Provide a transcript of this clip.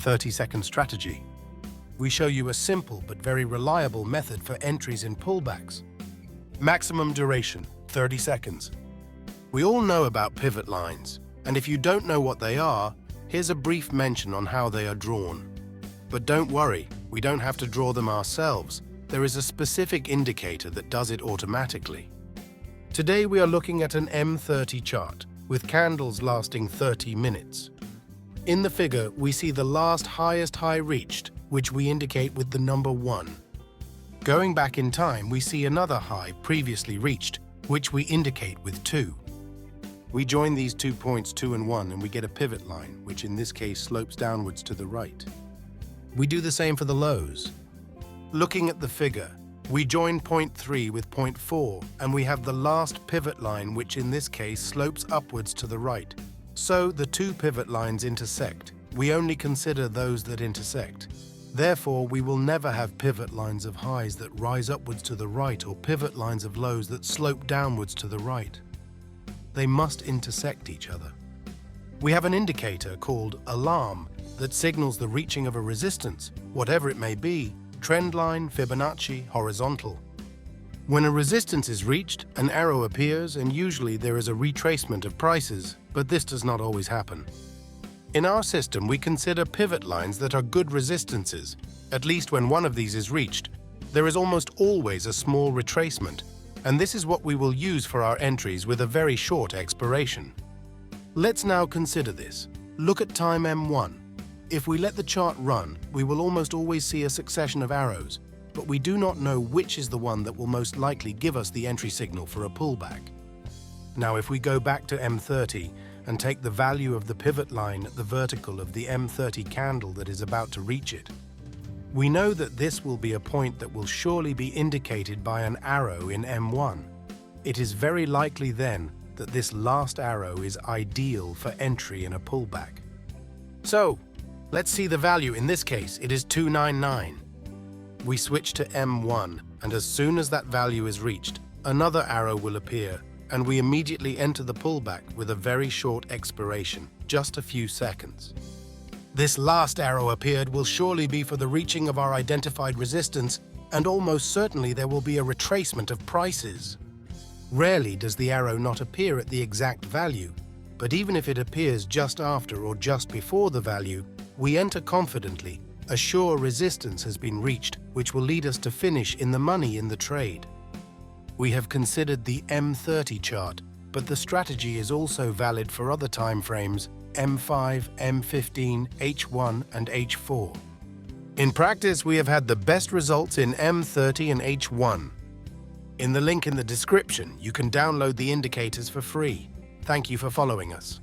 30-second strategy. We show you a simple but very reliable method for entries in pullbacks. Maximum duration, 30 seconds. We all know about pivot lines, and if you don't know what they are, here's a brief mention on how they are drawn. But don't worry, we don't have to draw them ourselves. There is a specific indicator that does it automatically. Today we are looking at an M30 chart with candles lasting 30 minutes. In the figure, we see the last highest high reached, which we indicate with the number 1. Going back in time, we see another high previously reached, which we indicate with 2. We join these 2 points 2 and 1 and we get a pivot line, which in this case slopes downwards to the right. We do the same for the lows. Looking at the figure, we join point 3 with point 4 and we have the last pivot line, which in this case slopes upwards to the right. So the 2 pivot lines intersect. We only consider those that intersect. Therefore, we will never have pivot lines of highs that rise upwards to the right or pivot lines of lows that slope downwards to the right. They must intersect each other. We have an indicator called alarm that signals the reaching of a resistance, whatever it may be, trend line, Fibonacci, horizontal. When a resistance is reached, an arrow appears and usually there is a retracement of prices, but this does not always happen. In our system, we consider pivot lines that are good resistances. At least when one of these is reached, there is almost always a small retracement, and this is what we will use for our entries with a very short expiration. Let's now consider this. Look at time M1. If we let the chart run, we will almost always see a succession of arrows, but we do not know which is the one that will most likely give us the entry signal for a pullback. Now, if we go back to M30 and take the value of the pivot line at the vertical of the M30 candle that is about to reach it, we know that this will be a point that will surely be indicated by an arrow in M1. It is very likely then that this last arrow is ideal for entry in a pullback. So, let's see the value. In this case, it is 299. We switch to M1, and as soon as that value is reached, another arrow will appear, and we immediately enter the pullback with a very short expiration, just a few seconds. This last arrow appeared will surely be for the reaching of our identified resistance, and almost certainly there will be a retracement of prices. Rarely does the arrow not appear at the exact value, but even if it appears just after or just before the value, we enter confidently. A sure resistance has been reached, which will lead us to finish in the money in the trade. We have considered the M30 chart, but the strategy is also valid for other time frames, M5, M15, H1, and H4. In practice, we have had the best results in M30 and H1. In the link in the description, you can download the indicators for free. Thank you for following us.